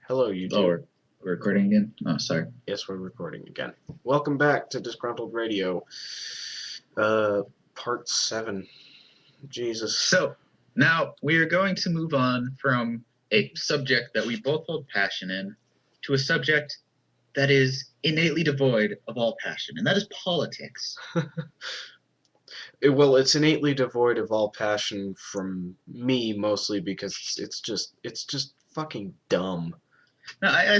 Hello, YouTube. Oh, we're recording again? Oh, sorry. Yes, we're recording again. Welcome back to Disgruntled Radio. Part 7. Jesus. So, now we are going to move on from a subject that we both hold passion in to a subject that is innately devoid of all passion, and that is politics. Well, it's innately devoid of all passion from me, mostly because it's just fucking dumb. No, I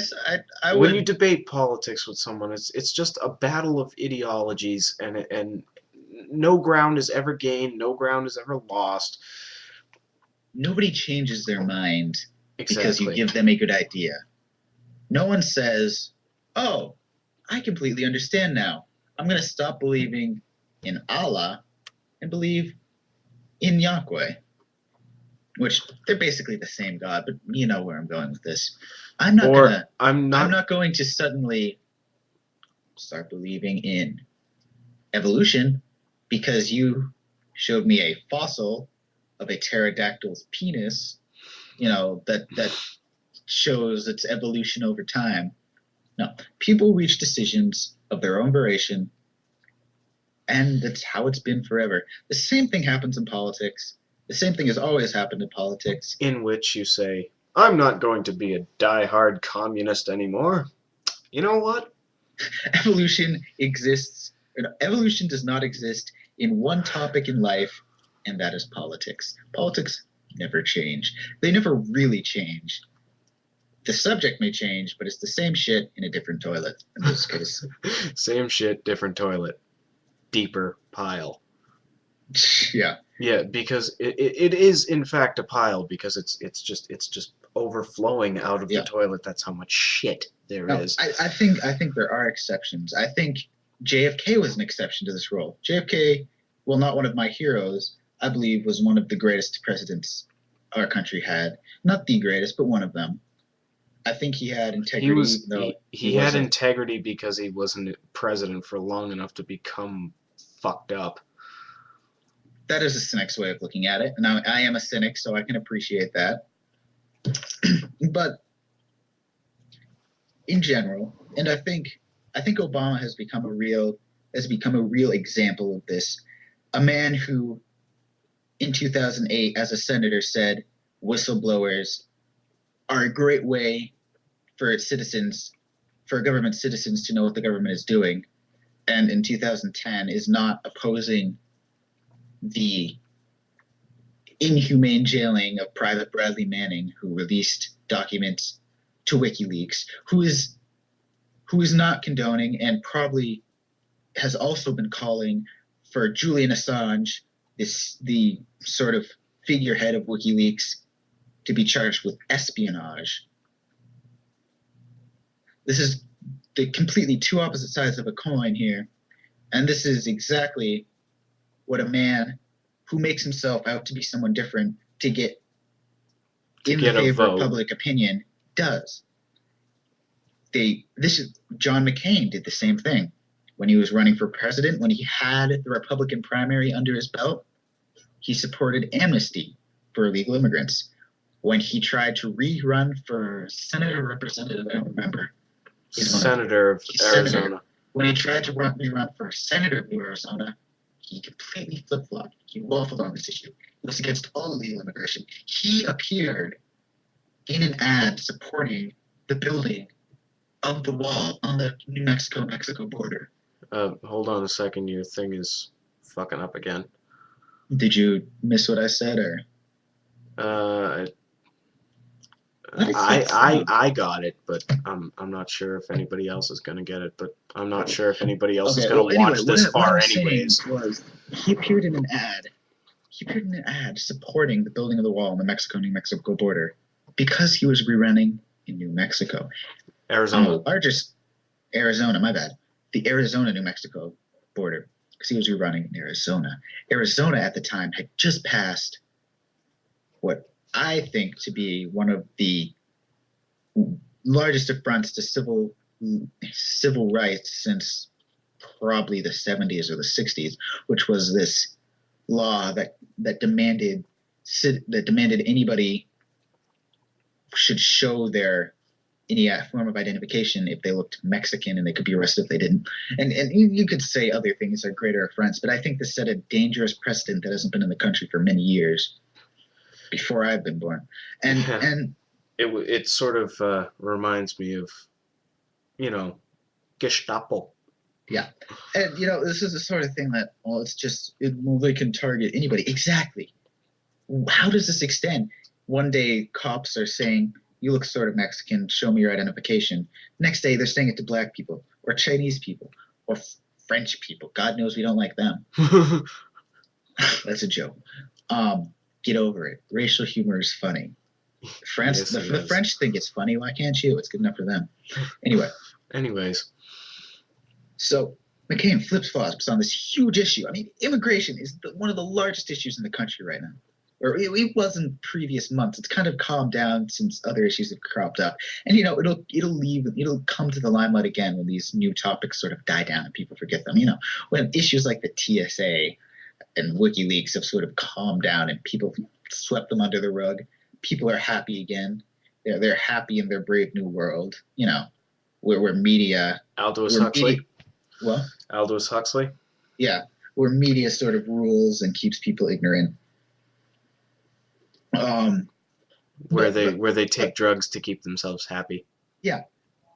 When would... you debate politics with someone, it's just a battle of ideologies, and no ground is ever gained, no ground is ever lost. Nobody changes their mind Exactly. because you give them a good idea. No one says, oh, I completely understand now. I'm going to stop believing in Allah and believe in Yahweh. Which, they're basically the same God, but you know where I'm going with this. I'm not going to suddenly start believing in evolution because you showed me a fossil of a pterodactyl's penis, that shows its evolution over time. No, people reach decisions of their own volition, and that's how it's been forever. The same thing happens in politics. The same thing has always happened in politics. In which you say, I'm not going to be a die-hard communist anymore. You know what? Evolution does not exist in one topic in life, and that is politics. Politics never change. They never really change. The subject may change, but it's the same shit in a different toilet in this case. Same shit, different toilet. Deeper pile. Yeah. Yeah, because it is in fact a pile because it's just overflowing out of the toilet. That's how much shit there is. I think there are exceptions. I think JFK was an exception to this rule. JFK, well, not one of my heroes, I believe was one of the greatest presidents our country had. Not the greatest, but one of them. I think he had integrity. He had integrity because he wasn't president for long enough to become fucked up. That is a cynic's way of looking at it. And I am a cynic, so I can appreciate that. But in general, and I think Obama has become a real example of this. A man who, in 2008, as a senator, said whistleblowers are a great way for government citizens to know what the government is doing, and in 2010 is not opposing the inhumane jailing of Private Bradley Manning, who released documents to WikiLeaks, who is not condoning and probably has also been calling for Julian Assange, the sort of figurehead of WikiLeaks, to be charged with espionage. This is the completely two opposite sides of a coin here, and this is exactly what a man who makes himself out to be someone different to get in favor of public opinion does. John McCain did the same thing when he was running for president. When he had the Republican primary under his belt, he supported amnesty for illegal immigrants. When he tried to rerun for senator or representative, I don't remember. Senator of Arizona. When he tried to rerun for senator of Arizona, he completely flip-flopped. He waffled on this issue. It was against all illegal immigration. He appeared in an ad supporting the building of the wall on the New Mexico border. Hold on a second. Your thing is fucking up again. Did you miss what I said, or? I got it, but I'm not sure if anybody else is gonna get it. But I'm not sure if anybody else is gonna watch this far, anyways. He appeared in an ad. Supporting the building of the wall on the New Mexico border because he was rerunning in New Mexico. Arizona. My bad. The Arizona-New Mexico border, because he was rerunning in Arizona. Arizona at the time had just passed what I think to be one of the largest affronts to civil rights since probably the 70s or the 60s, which was this law that demanded anybody should show their any form of identification if they looked Mexican, and they could be arrested if they didn't. And you could say other things are greater offense, but I think this set a dangerous precedent that hasn't been in the country for many years before I've been born. And it sort of reminds me of, you know, Gestapo. Yeah. And, this is the sort of thing that, they can target anybody. Exactly. How does this extend? One day, cops are saying, you look sort of Mexican, show me your identification. Next day, they're saying it to black people or Chinese people or French people. God knows we don't like them. That's a joke. Get over it. Racial humor is funny. Yes, the French think it's funny. Why can't you? It's good enough for them. Anyways. So McCain flips-flops on this huge issue. I mean, immigration is one of the largest issues in the country right now. Or it was in previous months. It's kind of calmed down since other issues have cropped up. And, it'll come to the limelight again when these new topics sort of die down and people forget them. When issues like the TSA and WikiLeaks have sort of calmed down and people swept them under the rug, people are happy again. They're happy in their brave new world, where media... Aldous Huxley? What? Aldous Huxley? Yeah, where media sort of rules and keeps people ignorant. Where they take drugs to keep themselves happy. Yeah,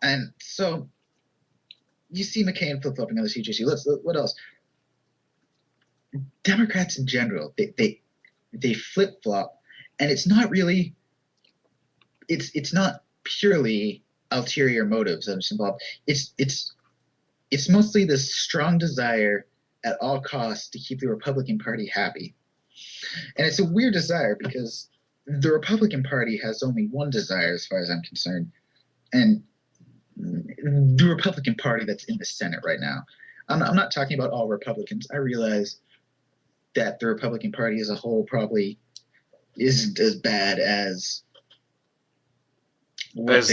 and so you see McCain flip-flopping on this huge issue. What else? Democrats in general, they flip-flop, and it's not really. It's not purely ulterior motives that are involved. It's mostly this strong desire at all costs to keep the Republican Party happy. And it's a weird desire because the Republican Party has only one desire as far as I'm concerned. And the Republican Party that's in the Senate right now. I'm not talking about all Republicans. I realize that the Republican Party as a whole probably isn't as bad as what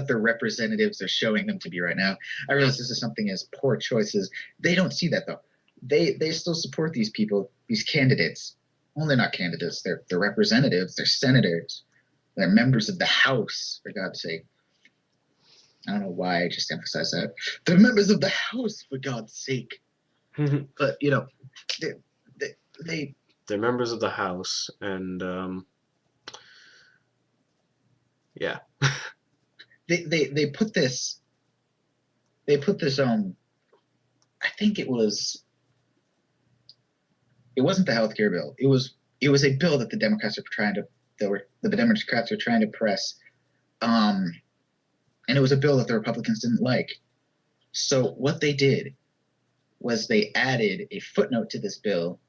their representatives are showing them to be right now. I realize this is something as poor choices. They don't see that, though. They still support these people, these candidates. Well, they're not candidates. They're representatives. They're senators. They're members of the House, for God's sake. I don't know why I just emphasize that. They're members of the House, for God's sake. But, they're members of the House, and yeah. They put this I think it wasn't the healthcare bill. It was a bill that the Democrats were trying to press, and it was a bill that the Republicans didn't like. So what they did was they added a footnote to this bill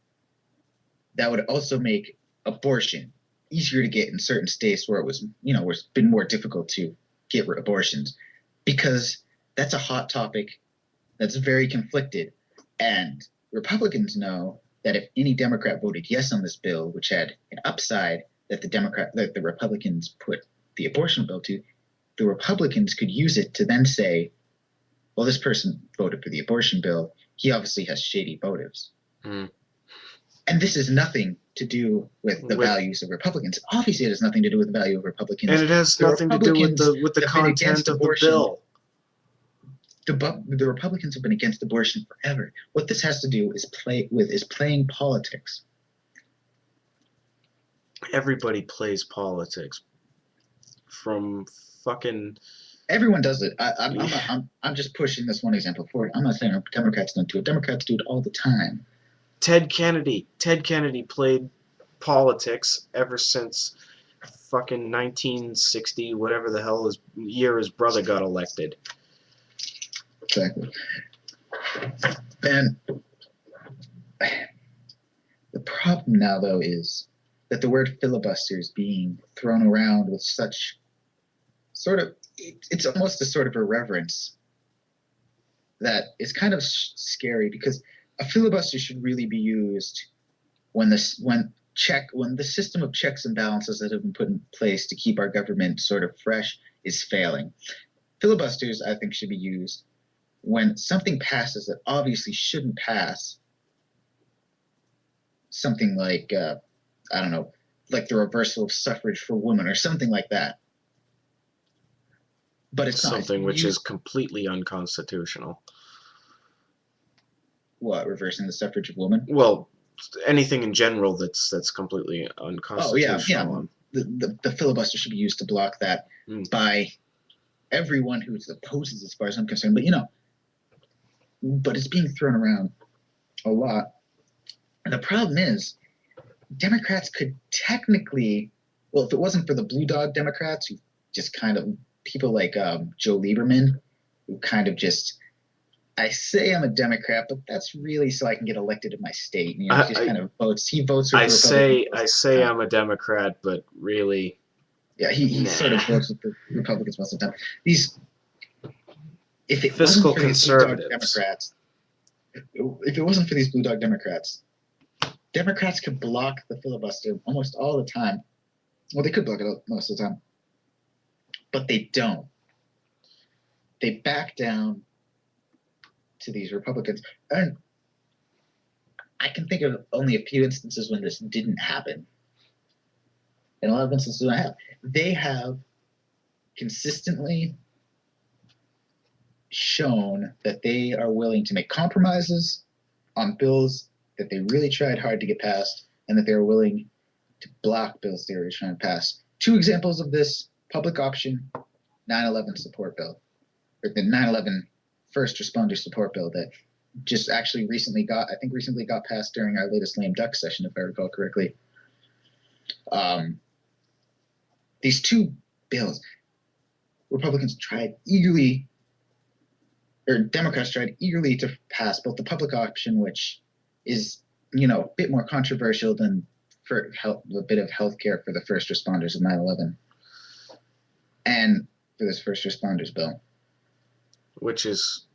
that would also make abortion easier to get in certain states where it was, where it's been more difficult to get abortions, because that's a hot topic that's very conflicted. And Republicans know that if any Democrat voted yes on this bill, which had an upside that the Republicans put the abortion bill to, the Republicans could use it to then say, well, this person voted for the abortion bill. He obviously has shady motives. Mm. And this has nothing to do with the values of Republicans. Obviously, it has nothing to do with the value of Republicans. And it has nothing to do with the content of the bill. The Republicans have been against abortion forever. What this has to do is playing politics. Everybody plays politics. From fucking... Everyone does it. I'm just pushing this one example forward. I'm not saying Democrats don't do it. Democrats do it all the time. Ted Kennedy played politics ever since fucking 1960, whatever the hell year his brother got elected. Exactly. And the problem now, though, is that the word filibuster is being thrown around with such sort of, it's almost a sort of irreverence that is kind of scary, because a filibuster should really be used when the system of checks and balances that have been put in place to keep our government sort of fresh is failing. Filibusters, I think, should be used when something passes that obviously shouldn't pass. Something like, I don't know, like the reversal of suffrage for women or something like that. But it's something not. which is completely unconstitutional. What, reversing the suffrage of women? Well, anything in general that's completely unconstitutional. The filibuster should be used to block that by everyone who opposes, as far as I'm concerned. But it's being thrown around a lot. And the problem is, Democrats could technically, well, if it wasn't for the Blue Dog Democrats, who just kind of, people like Joe Lieberman, who kind of just, I say I'm a Democrat, but that's really so I can get elected in my state. You know, he just kind of votes. He votes with the I say I'm a Democrat, but really, yeah, he sort of votes with the Republicans most of the time. If it fiscal wasn't for these conservatives. Blue Dog Democrats, if it wasn't for these Blue Dog Democrats, Democrats could block the filibuster almost all the time. Well, they could block it most of the time, but they don't. They back down to these Republicans. And I can think of only a few instances when this didn't happen. And a lot of instances when I have. They have consistently shown that they are willing to make compromises on bills that they really tried hard to get passed, and that they're willing to block bills they were trying to pass. Two examples of this: public option 9/11 support bill, or the 9/11 first responder support bill that just actually recently got passed during our latest lame duck session, if I recall correctly. These two bills, Democrats tried eagerly to pass, both the public option, which is, a bit more controversial than for a bit of healthcare for the first responders of 9/11, and for this first responders bill, which is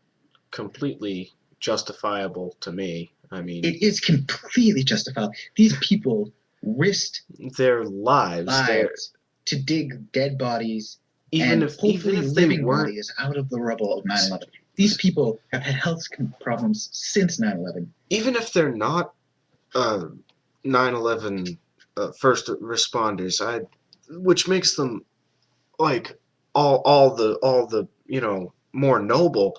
completely justifiable to me. I mean, it is completely justifiable. These people risked their lives to dig dead bodies, even if living bodies out of the rubble of 9/11. These people have had health problems since 9/11. Even if they're not 9/11 first responders, which makes them like all the more noble.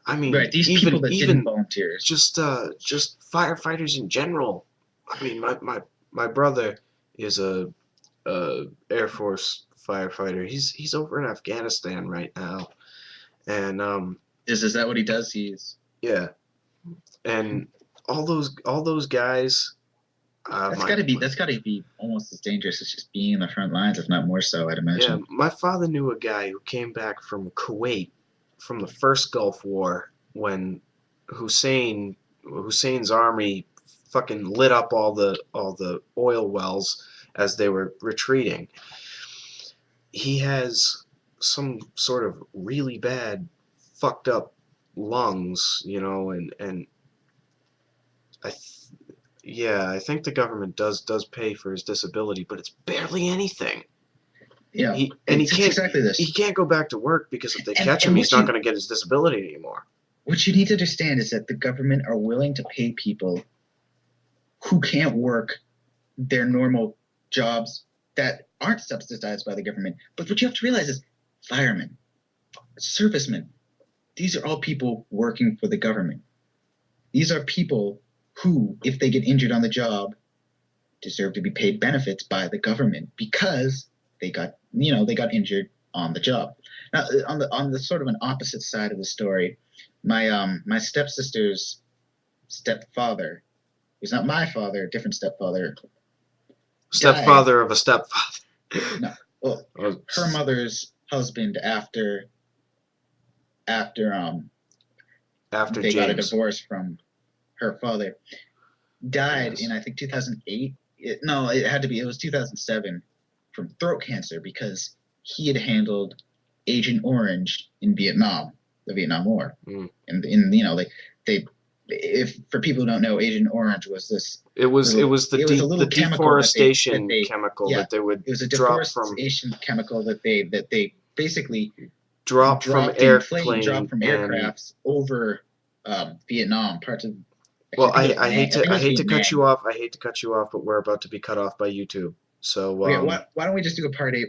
I mean, right, these people that didn't volunteer, just firefighters in general. I mean, my brother is a Air Force firefighter. He's over in Afghanistan right now, and is that what he does? Yeah, and all those guys. That's got to be almost as dangerous as just being in the front lines, if not more so, I'd imagine. Yeah, my father knew a guy who came back from Kuwait from the first Gulf War when Hussein's army fucking lit up all the oil wells as they were retreating. He has some sort of really bad fucked up lungs, and I think the government does pay for his disability, but it's barely anything. Yeah, he can't exactly this. He can't go back to work because if they catch him, he's not going to get his disability anymore. What you need to understand is that the government are willing to pay people who can't work their normal jobs that aren't subsidized by the government. But what you have to realize is firemen, servicemen, these are all people working for the government. These are people who, if they get injured on the job, deserve to be paid benefits by the government because they got injured on the job. Now, on the sort of an opposite side of the story, my stepsister's stepfather, who's not my father, a different stepfather. Stepfather of a stepfather. No, well, her mother's husband after they James got a divorce from her father, died in I think 2008. It was 2007 from throat cancer because he had handled Agent Orange in Vietnam, the Vietnam War. And if for people who don't know, Agent Orange was this. It was the deforestation chemical that they would It was a drop from deforestation chemical that they basically dropped from aircrafts over Vietnam, parts of. Well, I hate to cut you off. I hate to cut you off, but we're about to be cut off by YouTube. So why don't we just do a part 8?